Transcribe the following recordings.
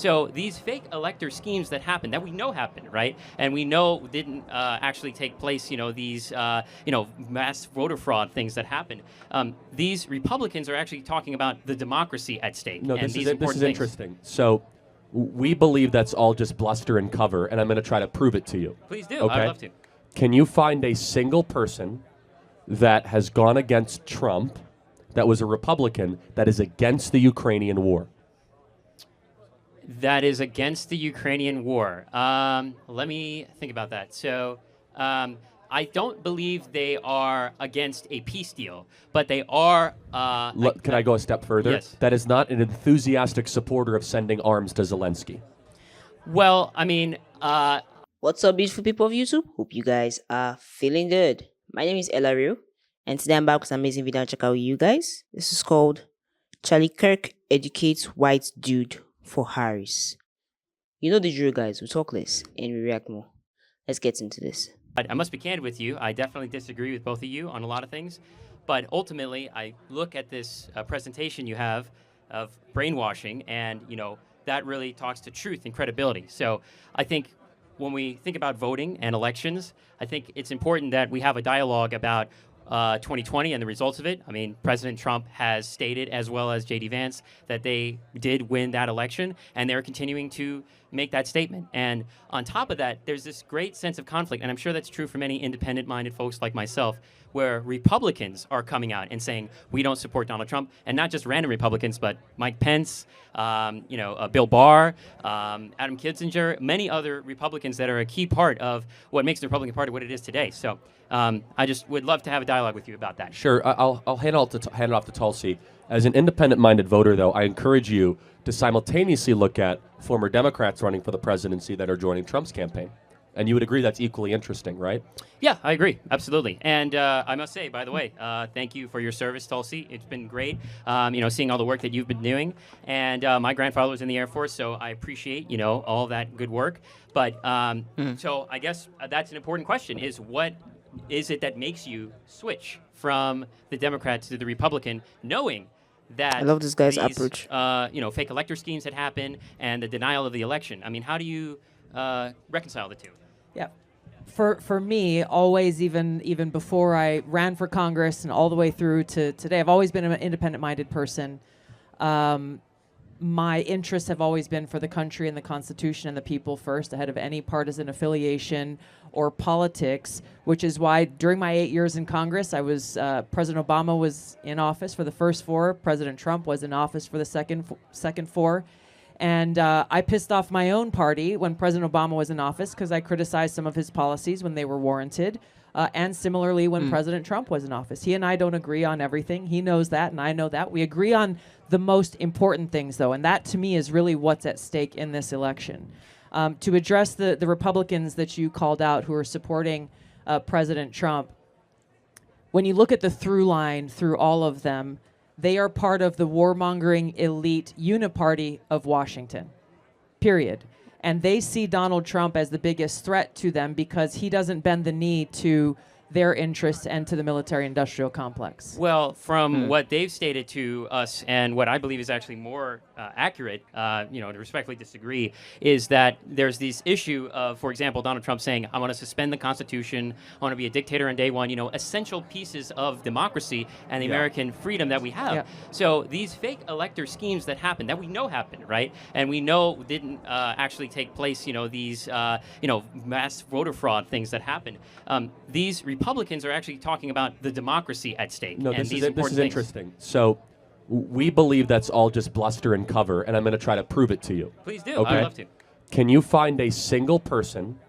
So these fake elector schemes that happen, that we know happened, right? And we know didn't actually take place, these, mass voter fraud things that happened. These Republicans are actually talking about the democracy at stake. No, and this these is important this is things. interesting. So we believe that's all just bluster and cover, and I'm going to try to prove it to you. Please do. Okay? I'd love to. Can you find a single person that has gone against Trump that was a Republican that is against the Ukrainian war? That is against the Ukrainian war. Let me think about that. So I don't believe they are against a peace deal, but they are. Can I go a step further? Yes. That is not an enthusiastic supporter of sending arms to Zelensky. Well, I mean, What's up, beautiful people of YouTube? Hope you guys are feeling good. My name is Elario, and today I'm back with an amazing video to check out with you guys. This is called Charlie Kirk Educates White Dude for Harris. You know the drill, guys. We talk less and we react more. Let's get into this. I must be candid with you. I definitely disagree with both of you on a lot of things. But ultimately, I look at this presentation you have of brainwashing, and, that really talks to truth and credibility. So I think when we think about voting and elections, I think it's important that we have a dialogue about 2020 and the results of it. I mean, President Trump has stated, as well as J.D. Vance, that they did win that election, and they're continuing to make that statement. And on top of that, there's this great sense of conflict, and I'm sure that's true for many independent-minded folks like myself, where Republicans are coming out and saying, we don't support Donald Trump, and not just random Republicans, but Mike Pence, Bill Barr, Adam Kinzinger, many other Republicans that are a key part of what makes the Republican Party what it is today. So I just would love to have a dialogue with you about that. Sure. I'll hand it off to Tulsi. As an independent-minded voter, though, I encourage you to simultaneously look at former Democrats running for the presidency that are joining Trump's campaign. And you would agree that's equally interesting, right? Yeah, I agree. Absolutely. And I must say, by the way, thank you for your service, Tulsi. It's been great, seeing all the work that you've been doing. And my grandfather was in the Air Force, so I appreciate, all that good work. But so I guess that's an important question, is what is it that makes you switch from the Democrats to the Republican, knowing that I love this guy's these, approach. Fake elector schemes had happened and the denial of the election? I mean, how do you reconcile the two? Yeah. For me, always, even before I ran for Congress and all the way through to today, I've always been an independent-minded person. My interests have always been for the country and the Constitution and the people first, ahead of any partisan affiliation or politics, which is why during my 8 years in Congress, I was President Obama was in office for the first 4. President Trump was in office for the second 4. And I pissed off my own party when President Obama was in office because I criticized some of his policies when they were warranted. And similarly, when President Trump was in office. He and I don't agree on everything. He knows that, and I know that. We agree on the most important things, though, and that, to me, is really what's at stake in this election. To address the Republicans that you called out who are supporting President Trump, when you look at the through line through all of them, they are part of the warmongering elite uniparty of Washington, period. And they see Donald Trump as the biggest threat to them because he doesn't bend the knee to their interests and to the military-industrial complex. Well, from what they've stated to us, and what I believe is actually more accurate, to respectfully disagree, is that there's this issue of, for example, Donald Trump saying, I want to suspend the Constitution, I want to be a dictator on day one, essential pieces of democracy and the American freedom that we have. Yeah. So these fake elector schemes that happen, that we know happened, right? And we know didn't actually take place, these, mass voter fraud things that happened. These Republicans are actually talking about the democracy at stake. No, and this these is important things. interesting. So we believe that's all just bluster and cover, and I'm going to try to prove it to you. Please do. Okay? I'd love to. Can you find a single person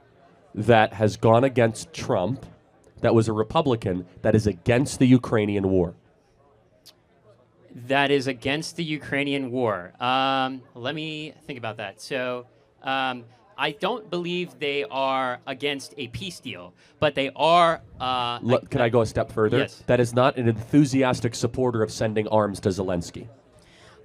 that has gone against Trump that was a Republican that is against the Ukrainian war? That is against the Ukrainian war. Let me think about that. So I don't believe they are against a peace deal, but they are... Can I go a step further? Yes. That is not an enthusiastic supporter of sending arms to Zelensky.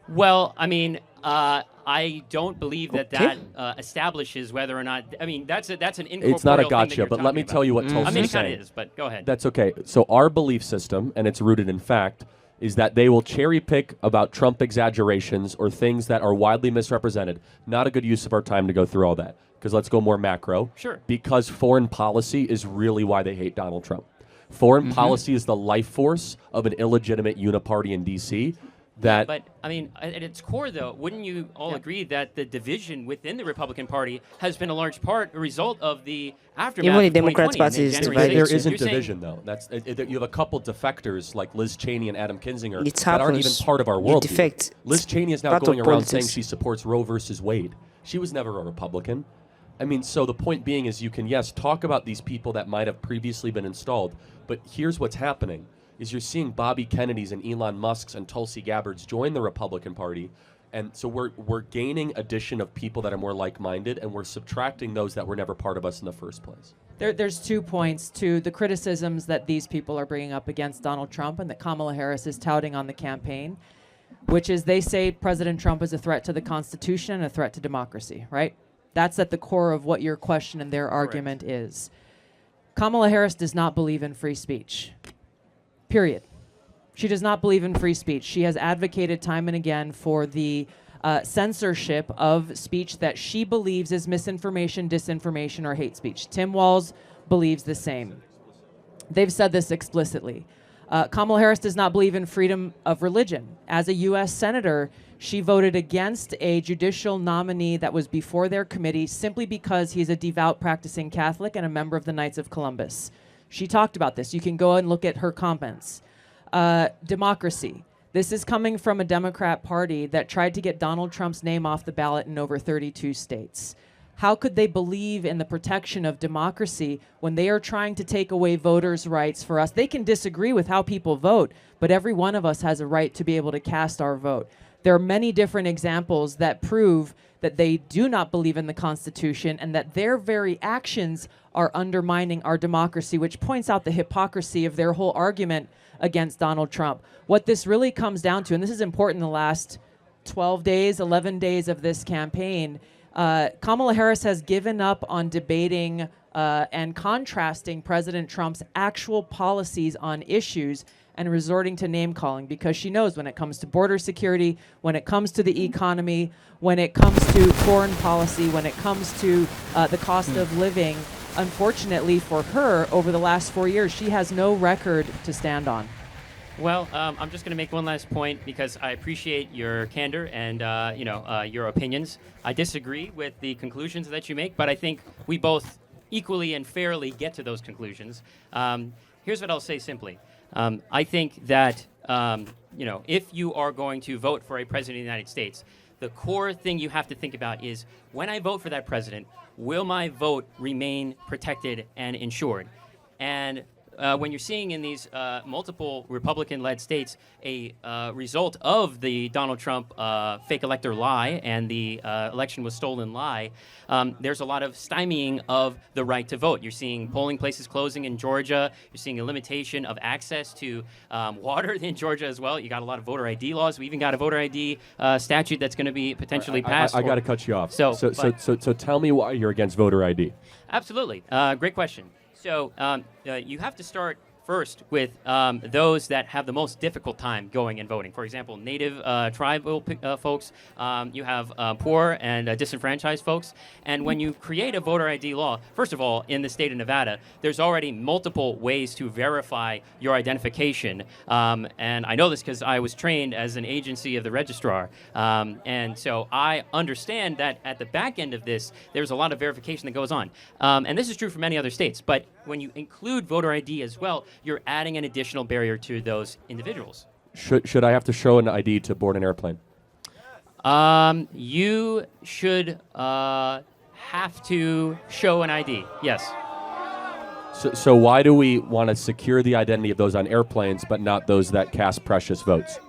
Well, I mean, I don't believe that establishes whether or not... I mean, that's an incorporeal It's not a thing that gotcha, you're but let me talking tell you what about. Tulsi's I mean, it saying. kind of is, but go ahead. That's okay. So our belief system, and it's rooted in fact, is that they will cherry pick about Trump exaggerations or things that are widely misrepresented. Not a good use of our time to go through all that, because let's go more macro. Sure. Because foreign policy is really why they hate Donald Trump. Foreign policy is the life force of an illegitimate uniparty in D.C. that But I mean, at its core, though, wouldn't you all agree that the division within the Republican Party has been a large part a result of the aftermath? Even the of Democrats 2020 Party and is the January divided. there 6th? isn't You're saying- division, though. You have a couple defectors like Liz Cheney and Adam Kinzinger It that aren't even happens. part of our You world. defect. Liz Cheney is now Part of going around saying politics. she supports Roe versus Wade. She was never a Republican. I mean, so the point being is you can, yes, talk about these people that might have previously been installed, but here's what's happening, is you're seeing Bobby Kennedy's and Elon Musk's and Tulsi Gabbard's join the Republican Party, and so we're gaining addition of people that are more like-minded, and we're subtracting those that were never part of us in the first place. There's 2 points to the criticisms that these people are bringing up against Donald Trump and that Kamala Harris is touting on the campaign, which is they say President Trump is a threat to the Constitution and a threat to democracy, right? That's at the core of what your question and their argument is. Kamala Harris does not believe in free speech. Period. She does not believe in free speech. She has advocated time and again for the censorship of speech that she believes is misinformation, disinformation, or hate speech. Tim Walz believes the same. They've said this explicitly. Kamala Harris does not believe in freedom of religion. As a U.S. Senator, she voted against a judicial nominee that was before their committee simply because he's a devout practicing Catholic and a member of the Knights of Columbus. She talked about this. You can go and look at her comments. Democracy. This is coming from a Democrat Party that tried to get Donald Trump's name off the ballot in over 32 states. How could they believe in the protection of democracy when they are trying to take away voters' rights for us? They can disagree with how people vote, but every one of us has a right to be able to cast our vote. There are many different examples that prove that they do not believe in the Constitution and that their very actions are undermining our democracy, which points out the hypocrisy of their whole argument against Donald Trump. What this really comes down to, and this is important in the last 12 days, 11 days of this campaign, Kamala Harris has given up on debating and contrasting President Trump's actual policies on issues and resorting to name calling because she knows when it comes to border security, when it comes to the economy, when it comes to foreign policy, when it comes to the cost of living, unfortunately for her, over the last 4 years, she has no record to stand on. Well, I'm just going to make one last point because I appreciate your candor and your opinions. I disagree with the conclusions that you make, but I think we both equally and fairly get to those conclusions. Here's what I'll say simply. I think that if you are going to vote for a president of the United States, the core thing you have to think about is when I vote for that president, will my vote remain protected and insured? And when you're seeing in these multiple Republican-led states a result of the Donald Trump fake elector lie and the election was stolen lie, there's a lot of stymieing of the right to vote. You're seeing polling places closing in Georgia. You're seeing a limitation of access to water in Georgia as well. You got a lot of voter ID laws. We even got a voter ID statute that's going to be potentially passed. I got to cut you off. So tell me why you're against voter ID. Absolutely. Great question. So you have to start first with those that have the most difficult time going and voting. For example, native tribal folks. You have poor and disenfranchised folks. And when you create a voter ID law, first of all, in the state of Nevada, there's already multiple ways to verify your identification. And I know this because I was trained as an agency of the registrar. And so I understand that at the back end of this, there's a lot of verification that goes on. And this is true for many other states. But when you include voter ID as well, you're adding an additional barrier to those individuals. Should I have to show an ID to board an airplane? You should have to show an ID, yes. So why do we want to secure the identity of those on airplanes but not those that cast precious votes?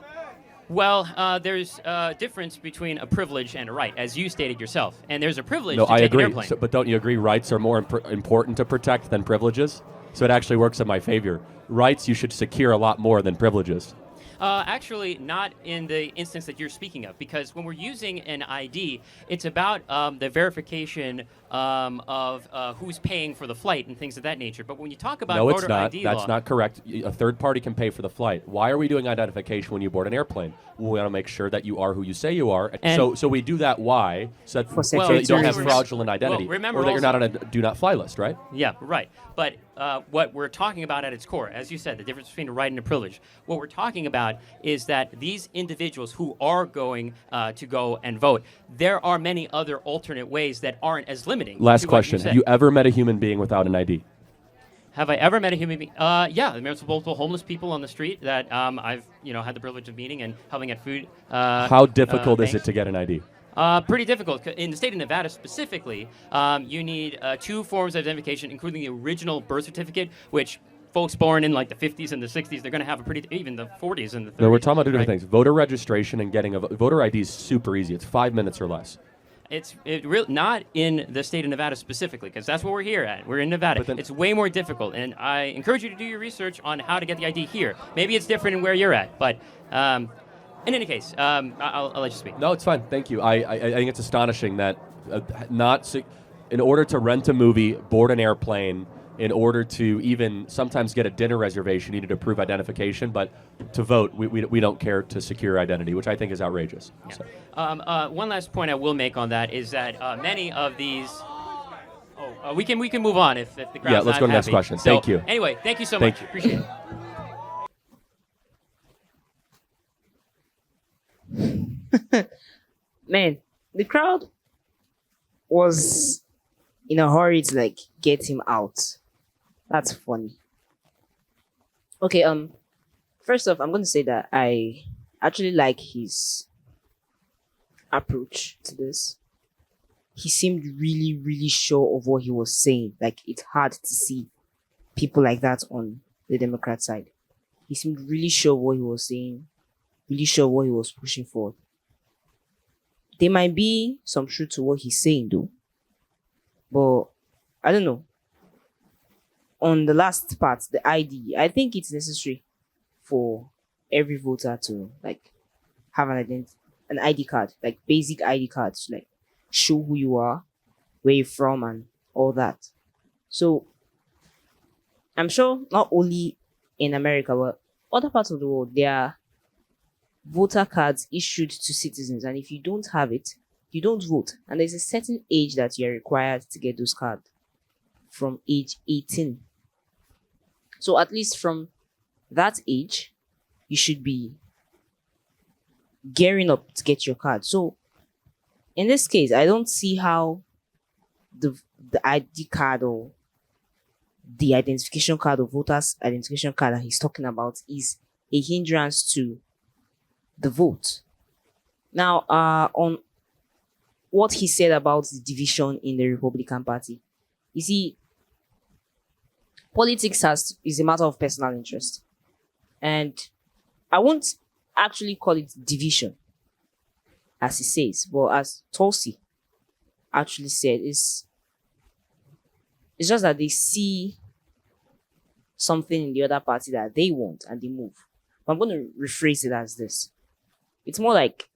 Well, there's a difference between a privilege and a right, as you stated yourself. And there's a privilege No, to I take agree. an airplane. But don't you agree rights are more important to protect than privileges? So it actually works in my favor. Rights you should secure a lot more than privileges. Actually, not in the instance that you're speaking of, because when we're using an ID, it's about the verification of who's paying for the flight and things of that nature. But when you talk about No, it's voter not. ID That's law, not correct. A third party can pay for the flight. Why are we doing identification when you board an airplane? We want to make sure that you are who you say you are. And- So we do that. Why? So that, For so that you don't have security fraudulent identity, remember or that you're also- not on a do not fly list, right? Yeah, right. But what we're talking about at its core, as you said, the difference between a right and a privilege, what we're talking about is that these individuals who are going to go and vote, there are many other alternate ways that aren't as limiting. Last to what question: said. Have you ever met a human being without an ID? Have I ever met a human being? Yeah, there's multiple homeless people on the street that I've had the privilege of meeting and helping at food. How difficult is it banks. to get an ID? Pretty difficult. In the state of Nevada specifically, you need 2 forms of identification, including the original birth certificate, which folks born in like the 50s and the 60s, they're going to have a pretty, even the 40s and the 30s. No, we're talking about two different right? things. Voter registration and getting a voter ID is super easy. It's 5 minutes or less. It's not in the state of Nevada specifically, because that's what we're here at. We're in Nevada. But then- It's way more difficult, and I encourage you to do your research on how to get the ID here. Maybe it's different in where you're at, but in any case, I'll let you speak. No, it's fine. Thank you. I think it's astonishing that in order to rent a movie, board an airplane, in order to even sometimes get a dinner reservation, you need to prove identification. But to vote, we don't care to secure identity, which I think is outrageous. Yeah. So. One last point I will make on that is that many of these. We can move on if the crowd's Yeah, let's not go to the next happy. question. So, Thank you. Anyway, thank you so Thank much. you. Appreciate it. Man, the crowd was in a hurry to like get him out. That's funny. Okay, first off, I'm gonna say that I actually like his approach to this. He seemed really, really sure of what he was saying. Like, it's hard to see people like that on the Democrat side. He seemed really sure of what he was saying, really sure what he was pushing for. There might be some truth to what he's saying, though. But I don't know. On the last part, the ID, I think it's necessary for every voter to like have an ID card, like basic ID cards, like show who you are, where you're from, and all that. So I'm sure not only in America, but other parts of the world, there are voter cards issued to citizens, and if you don't have it, you don't vote. And there's a certain age that you're required to get those cards, from age 18. So at least from that age, you should be gearing up to get your card. So in this case, I don't see how the ID card or the identification card or voters identification card that he's talking about is a hindrance to the vote. Now, on what he said about the division in the Republican Party, you see, politics is a matter of personal interest, and I won't actually call it division, as he says, but as Tulsi actually said, it's just that they see something in the other party that they want and they move. But I'm going to rephrase it as this. It's more like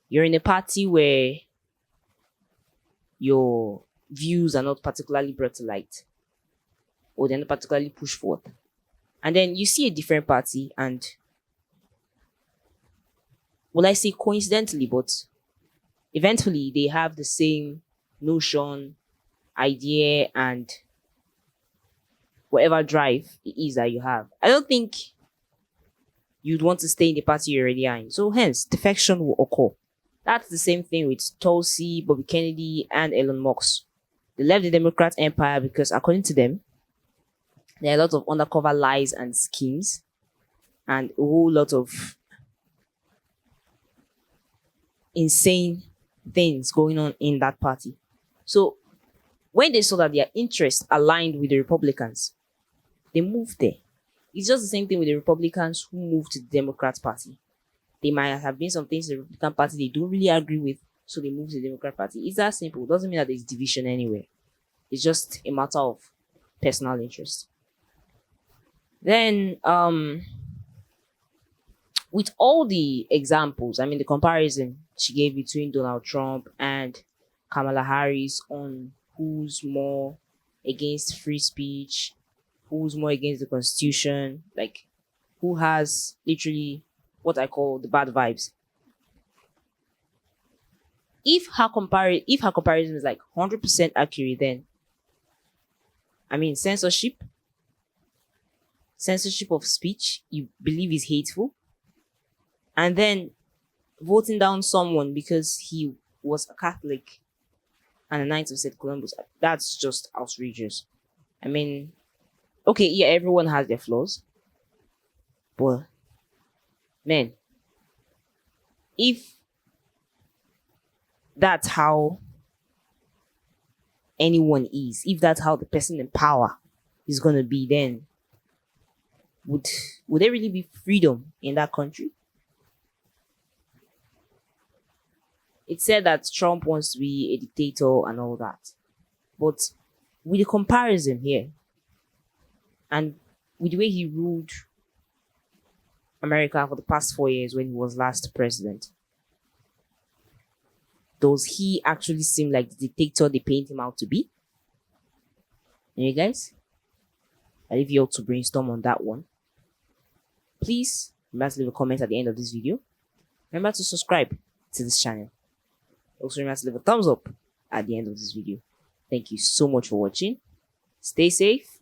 you're in a party where your views are not particularly brought to light, or they're not particularly pushed forth. And then you see a different party, and well, I say coincidentally, but eventually they have the same notion, idea, and whatever drive it is that you have. I don't think you'd want to stay in the party you're already in. So hence, defection will occur. That's the same thing with Tulsi, Bobby Kennedy, and Elon Musk. They left the Democrat empire because, according to them, there are a lot of undercover lies and schemes, and a whole lot of insane things going on in that party. So when they saw that their interests aligned with the Republicans, they moved there. It's just the same thing with the Republicans who moved to the Democrat Party. They might have been some things in the Republican Party they don't really agree with, so they moved to the Democrat Party. It's that simple. It doesn't mean that there's division anywhere. It's just a matter of personal interest. Then with all the examples, I mean, the comparison she gave between Donald Trump and Kamala Harris on who's more against free speech, who's more against the Constitution, like who has literally what I call the bad vibes. If her comparison is like 100% accurate, then I mean censorship of speech, you believe is hateful, and then voting down someone because he was a Catholic and a Knight of St. Columbus, that's just outrageous. I mean, okay, yeah, everyone has their flaws, but man, if that's how anyone is, if that's how the person in power is gonna be, then would there really be freedom in that country? It said that Trump wants to be a dictator and all that, but with the comparison here and with the way he ruled America for the past 4 years when he was last president, does he actually seem like the dictator they paint him out to be? You guys, I leave you all to brainstorm on that one. Please remember to leave a comment at the end of this video. Remember to subscribe to this channel. Also remember to leave a thumbs up at the end of this video. Thank you so much for watching. Stay safe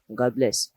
and God bless.